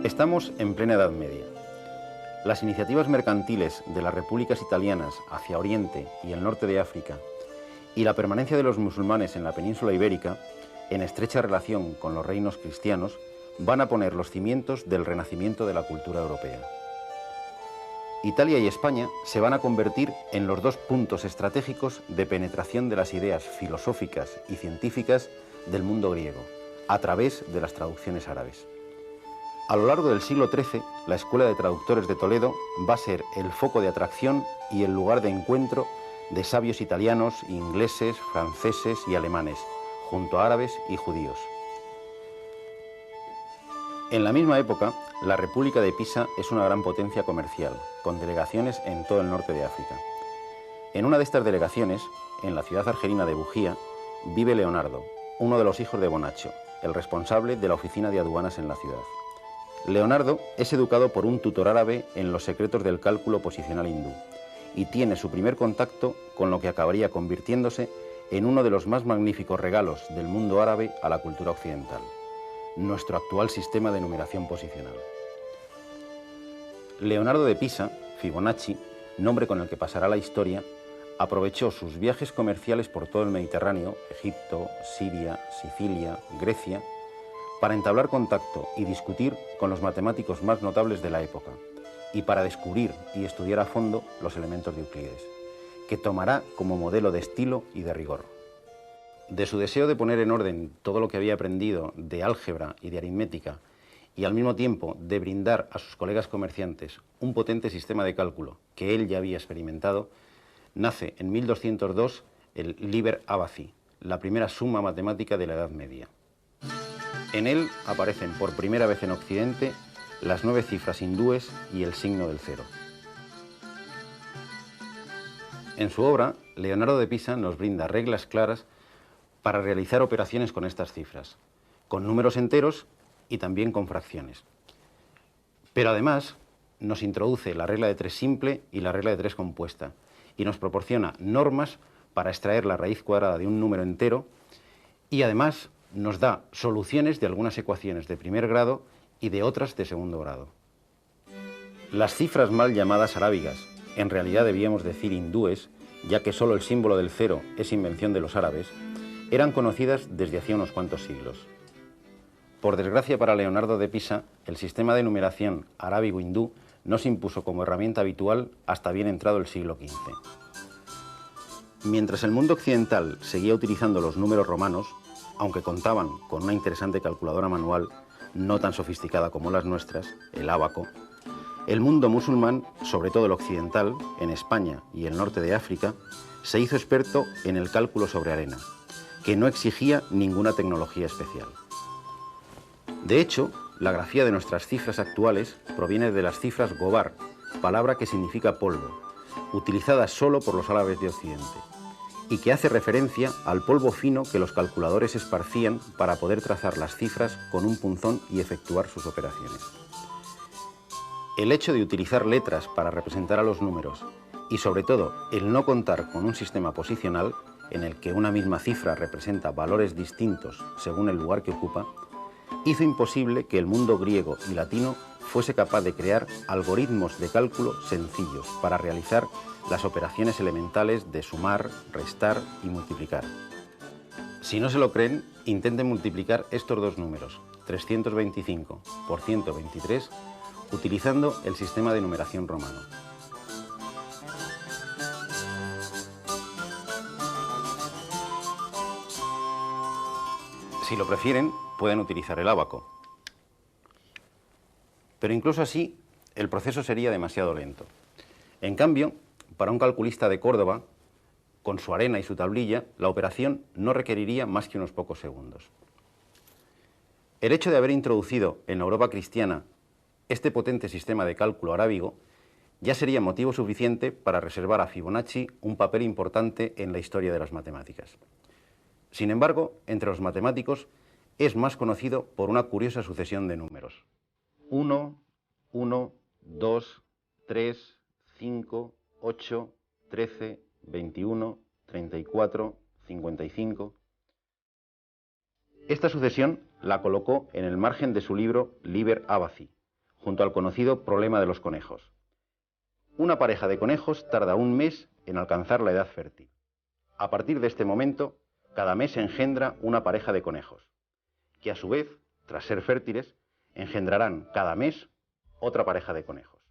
Estamos en plena Edad Media. Las iniciativas mercantiles de las repúblicas italianas hacia Oriente y el norte de África y la permanencia de los musulmanes en la península ibérica, en estrecha relación con los reinos cristianos, van a poner los cimientos del renacimiento de la cultura europea. Italia y España se van a convertir en los dos puntos estratégicos de penetración de las ideas filosóficas y científicas del mundo griego, a través de las traducciones árabes. A lo largo del siglo XIII, la Escuela de Traductores de Toledo va a ser el foco de atracción y el lugar de encuentro de sabios italianos, ingleses, franceses y alemanes, junto a árabes y judíos. En la misma época, la República de Pisa es una gran potencia comercial, con delegaciones en todo el norte de África. En una de estas delegaciones, en la ciudad argelina de Bujía, vive Leonardo, uno de los hijos de Bonacho, el responsable de la oficina de aduanas en la ciudad. Leonardo es educado por un tutor árabe en los secretos del cálculo posicional hindú y tiene su primer contacto con lo que acabaría convirtiéndose en uno de los más magníficos regalos del mundo árabe a la cultura occidental, nuestro actual sistema de numeración posicional. Leonardo de Pisa, Fibonacci, nombre con el que pasará la historia, aprovechó sus viajes comerciales por todo el Mediterráneo, Egipto, Siria, Sicilia, Grecia, para entablar contacto y discutir con los matemáticos más notables de la época y para descubrir y estudiar a fondo los elementos de Euclides, que tomará como modelo de estilo y de rigor. De su deseo de poner en orden todo lo que había aprendido de álgebra y de aritmética y al mismo tiempo de brindar a sus colegas comerciantes un potente sistema de cálculo que él ya había experimentado, nace en 1202 el Liber Abaci, la primera suma matemática de la Edad Media. En él aparecen por primera vez en Occidente las 9 cifras hindúes y el signo del cero. En su obra, Leonardo de Pisa nos brinda reglas claras para realizar operaciones con estas cifras, con números enteros y también con fracciones. Pero además nos introduce la regla de 3 simple y la regla de 3 compuesta y nos proporciona normas para extraer la raíz cuadrada de un número entero y además nos da soluciones de algunas ecuaciones de primer grado y de otras de segundo grado. Las cifras mal llamadas arábigas, en realidad debíamos decir hindúes, ya que solo el símbolo del cero es invención de los árabes, eran conocidas desde hacía unos cuantos siglos. Por desgracia para Leonardo de Pisa, el sistema de numeración arábigo-hindú no se impuso como herramienta habitual hasta bien entrado el siglo XV. Mientras el mundo occidental seguía utilizando los números romanos, aunque contaban con una interesante calculadora manual, no tan sofisticada como las nuestras, el ábaco, el mundo musulmán, sobre todo el occidental, en España y el norte de África, se hizo experto en el cálculo sobre arena, que no exigía ninguna tecnología especial. De hecho, la grafía de nuestras cifras actuales proviene de las cifras gobar, palabra que significa polvo, utilizada solo por los árabes de Occidente, y que hace referencia al polvo fino que los calculadores esparcían para poder trazar las cifras con un punzón y efectuar sus operaciones. El hecho de utilizar letras para representar a los números y sobre todo el no contar con un sistema posicional en el que una misma cifra representa valores distintos según el lugar que ocupa, hizo imposible que el mundo griego y latino fuese capaz de crear algoritmos de cálculo sencillos para realizar las operaciones elementales de sumar, restar y multiplicar. Si no se lo creen, intenten multiplicar estos dos números, 325 por 123, utilizando el sistema de numeración romano. Si lo prefieren, pueden utilizar el ábaco. Pero incluso así, el proceso sería demasiado lento. En cambio, para un calculista de Córdoba, con su arena y su tablilla, la operación no requeriría más que unos pocos segundos. El hecho de haber introducido en la Europa cristiana este potente sistema de cálculo arábigo ya sería motivo suficiente para reservar a Fibonacci un papel importante en la historia de las matemáticas. Sin embargo, entre los matemáticos es más conocido por una curiosa sucesión de números. 1, 1, 2, 3, 5, 8, 13, 21, 34, 55... Esta sucesión la colocó en el margen de su libro Liber Abaci, junto al conocido problema de los conejos. Una pareja de conejos tarda un mes en alcanzar la edad fértil. A partir de este momento, cada mes engendra una pareja de conejos, que a su vez, tras ser fértiles, engendrarán cada mes otra pareja de conejos.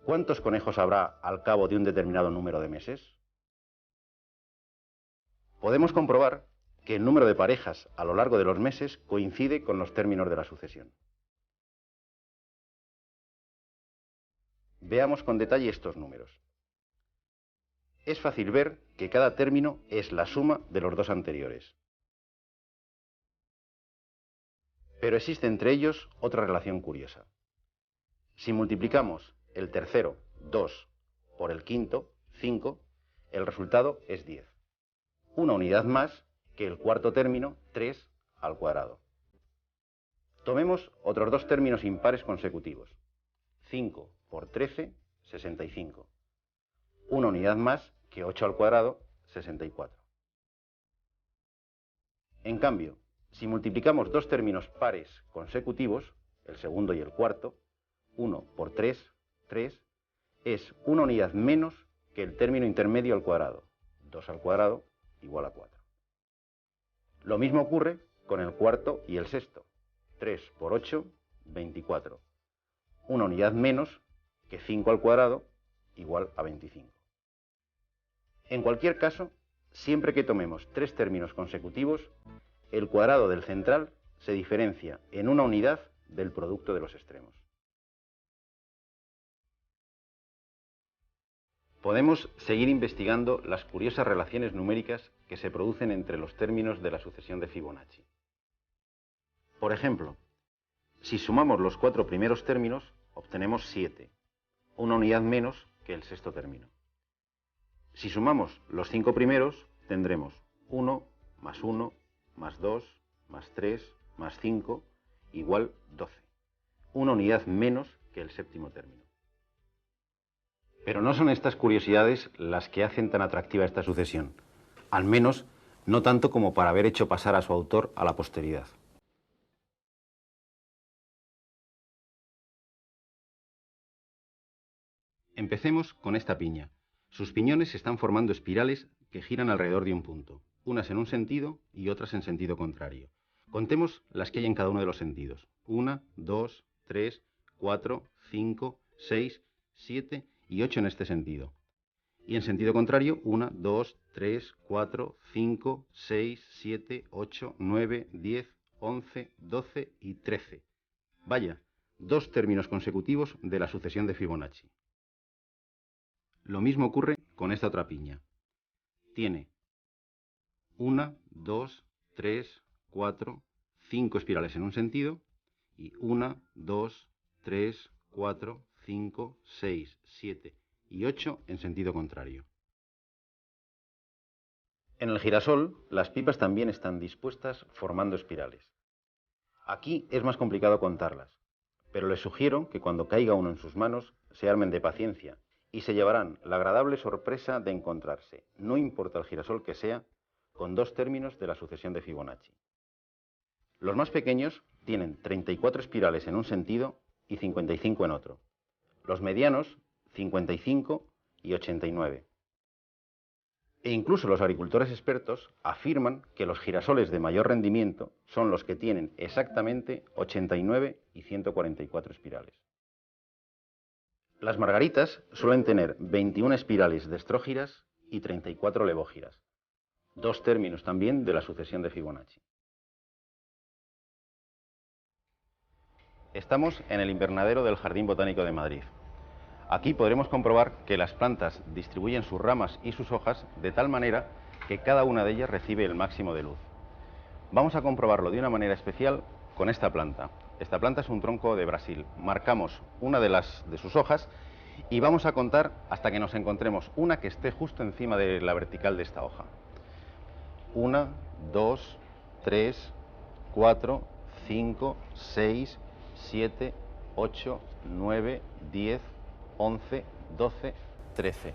¿Cuántos conejos habrá al cabo de un determinado número de meses? Podemos comprobar que el número de parejas a lo largo de los meses coincide con los términos de la sucesión. Veamos con detalle estos números. Es fácil ver que cada término es la suma de los dos anteriores. Pero existe entre ellos otra relación curiosa. Si multiplicamos el tercero, 2, por el quinto, 5, el resultado es 10. Una unidad más que el cuarto término, 3 al cuadrado. Tomemos otros dos términos impares consecutivos. 5 por 13, 65. Una unidad más que 8 al cuadrado, 64. En cambio, si multiplicamos dos términos pares consecutivos, el segundo y el cuarto, 1 por 3, 3, es una unidad menos que el término intermedio al cuadrado, 2 al cuadrado igual a 4. Lo mismo ocurre con el cuarto y el sexto, 3 por 8, 24. Una unidad menos que 5 al cuadrado igual a 25. En cualquier caso, siempre que tomemos tres términos consecutivos, el cuadrado del central se diferencia en una unidad del producto de los extremos. Podemos seguir investigando las curiosas relaciones numéricas que se producen entre los términos de la sucesión de Fibonacci. Por ejemplo, si sumamos los cuatro primeros términos, obtenemos 7, una unidad menos que el sexto término. Si sumamos los 5 primeros, tendremos 1 más 1 más 2 más 3 más 5 igual 12, una unidad menos que el séptimo término. Pero no son estas curiosidades las que hacen tan atractiva esta sucesión, al menos no tanto como para haber hecho pasar a su autor a la posteridad. Empecemos con esta piña. Sus piñones están formando espirales que giran alrededor de un punto, unas en un sentido y otras en sentido contrario. Contemos las que hay en cada uno de los sentidos. 1, 2, 3, 4, 5, 6, 7 y 8 en este sentido. Y en sentido contrario, 1, 2, 3, 4, 5, 6, 7, 8, 9, 10, 11, 12 y 13. Vaya, dos términos consecutivos de la sucesión de Fibonacci. Lo mismo ocurre con esta otra piña. Tiene 1, 2, 3, 4, 5 espirales en un sentido y 1, 2, 3, 4, 5, 6, 7 y 8 en sentido contrario. En el girasol, las pipas también están dispuestas formando espirales. Aquí es más complicado contarlas, pero les sugiero que cuando caiga uno en sus manos se armen de paciencia y se llevarán la agradable sorpresa de encontrarse, no importa el girasol que sea, con dos términos de la sucesión de Fibonacci. Los más pequeños tienen 34 espirales en un sentido y 55 en otro. Los medianos, 55 y 89. E incluso los agricultores expertos afirman que los girasoles de mayor rendimiento son los que tienen exactamente 89 y 144 espirales. Las margaritas suelen tener 21 espirales destrógiras y 34 levógiras, dos términos también de la sucesión de Fibonacci. Estamos en el invernadero del Jardín Botánico de Madrid. Aquí podremos comprobar que las plantas distribuyen sus ramas y sus hojas de tal manera que cada una de ellas recibe el máximo de luz. Vamos a comprobarlo de una manera especial con esta planta. Esta planta es un tronco de Brasil. Marcamos una de sus hojas y vamos a contar hasta que nos encontremos una que esté justo encima de la vertical de esta hoja. 1, 2, 3, 4, 5, 6, 7, 8, 9, 10, 11, 12, 13.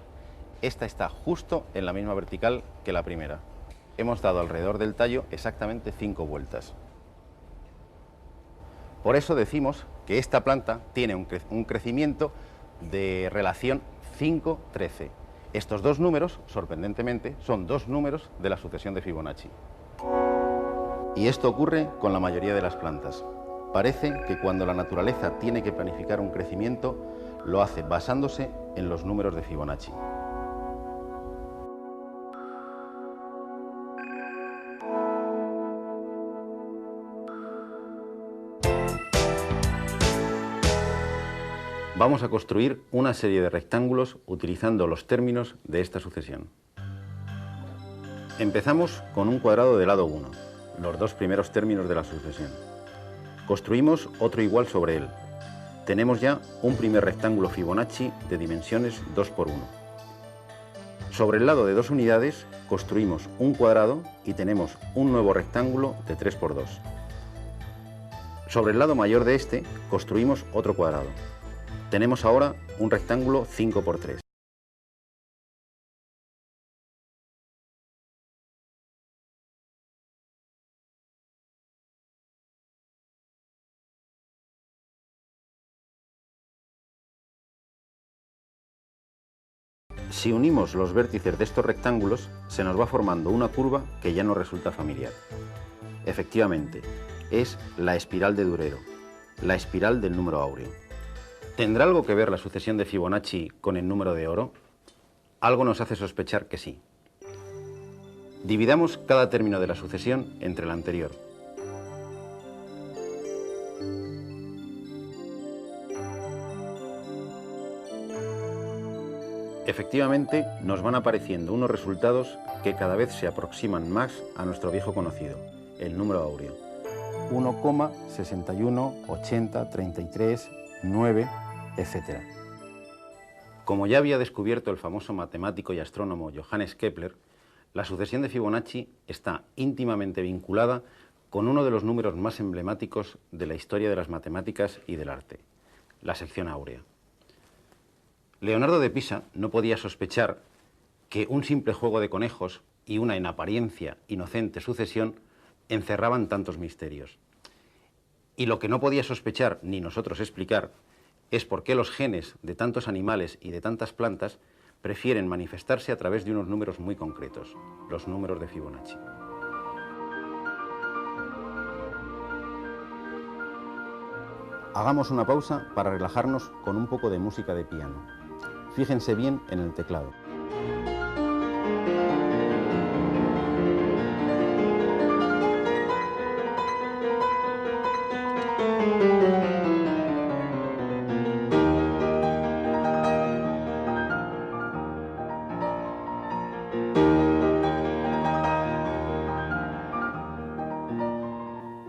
Esta está justo en la misma vertical que la primera. Hemos dado alrededor del tallo exactamente 5 vueltas. Por eso decimos que esta planta tiene un crecimiento de relación 5-13. Estos dos números, sorprendentemente, son dos números de la sucesión de Fibonacci. Y esto ocurre con la mayoría de las plantas. Parece que cuando la naturaleza tiene que planificar un crecimiento, lo hace basándose en los números de Fibonacci. Vamos a construir una serie de rectángulos utilizando los términos de esta sucesión. Empezamos con un cuadrado de lado 1, los dos primeros términos de la sucesión. Construimos otro igual sobre él. Tenemos ya un primer rectángulo Fibonacci de dimensiones 2 por 1. Sobre el lado de 2 unidades construimos un cuadrado y tenemos un nuevo rectángulo de 3 por 2. Sobre el lado mayor de este construimos otro cuadrado. Tenemos ahora un rectángulo 5 por 3. Si unimos los vértices de estos rectángulos, se nos va formando una curva que ya no resulta familiar. Efectivamente, es la espiral de Durero, la espiral del número áureo. ¿Tendrá algo que ver la sucesión de Fibonacci con el número de oro? Algo nos hace sospechar que sí. Dividamos cada término de la sucesión entre el anterior. Efectivamente, nos van apareciendo unos resultados que cada vez se aproximan más a nuestro viejo conocido, el número áureo. 1,618033 etc. Como ya había descubierto el famoso matemático y astrónomo Johannes Kepler, la sucesión de Fibonacci está íntimamente vinculada con uno de los números más emblemáticos de la historia de las matemáticas y del arte, la sección áurea. Leonardo de Pisa no podía sospechar que un simple juego de conejos y una en apariencia inocente sucesión encerraban tantos misterios. Y lo que no podía sospechar ni nosotros explicar es por qué los genes de tantos animales y de tantas plantas prefieren manifestarse a través de unos números muy concretos, los números de Fibonacci. Hagamos una pausa para relajarnos con un poco de música de piano. Fíjense bien en el teclado.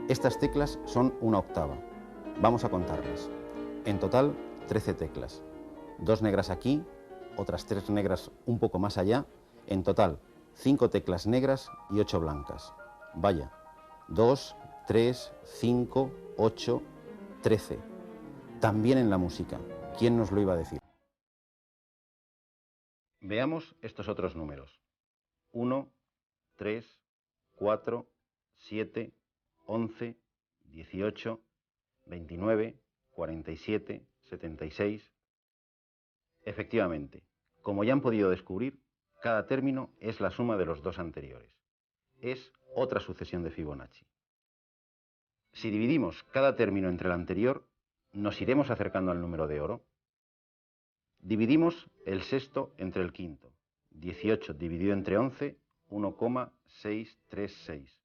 Estas teclas son una octava. Vamos a contarlas. En total, 13 teclas. 2 negras aquí, otras 3 negras un poco más allá. En total, 5 teclas negras y 8 blancas. Vaya, 2, 3, 5, 8, 13. También en la música. ¿Quién nos lo iba a decir? Veamos estos otros números. 1, 3, 4, 7, 11, 18, 29, 47, 76... Efectivamente, como ya han podido descubrir, cada término es la suma de los dos anteriores. Es otra sucesión de Fibonacci. Si dividimos cada término entre el anterior, ¿nos iremos acercando al número de oro? Dividimos el sexto entre el quinto. 18 dividido entre 11, 1,636.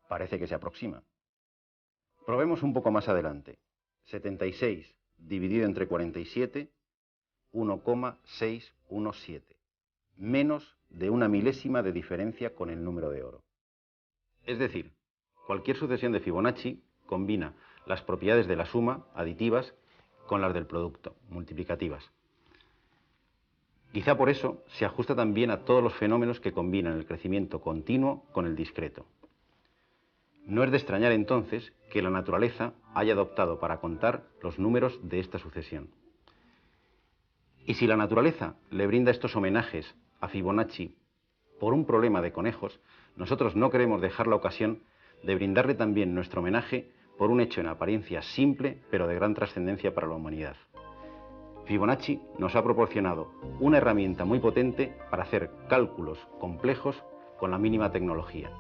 Parece que se aproxima. Probemos un poco más adelante. 76 dividido entre 47, 1,617. Menos de una milésima de diferencia con el número de oro. Es decir, cualquier sucesión de Fibonacci combina las propiedades de la suma, aditivas, con las del producto, multiplicativas. Quizá por eso se ajusta también a todos los fenómenos que combinan el crecimiento continuo con el discreto. No es de extrañar entonces que la naturaleza haya adoptado para contar los números de esta sucesión. Y si la naturaleza le brinda estos homenajes a Fibonacci por un problema de conejos, nosotros no queremos dejar la ocasión de brindarle también nuestro homenaje por un hecho en apariencia simple, pero de gran trascendencia para la humanidad. Fibonacci nos ha proporcionado una herramienta muy potente para hacer cálculos complejos con la mínima tecnología: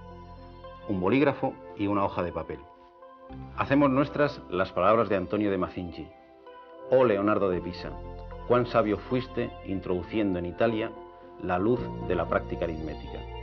un bolígrafo y una hoja de papel. Hacemos nuestras las palabras de Antonio de Mazinchi: «Oh Leonardo de Pisa, cuán sabio fuiste introduciendo en Italia la luz de la práctica aritmética».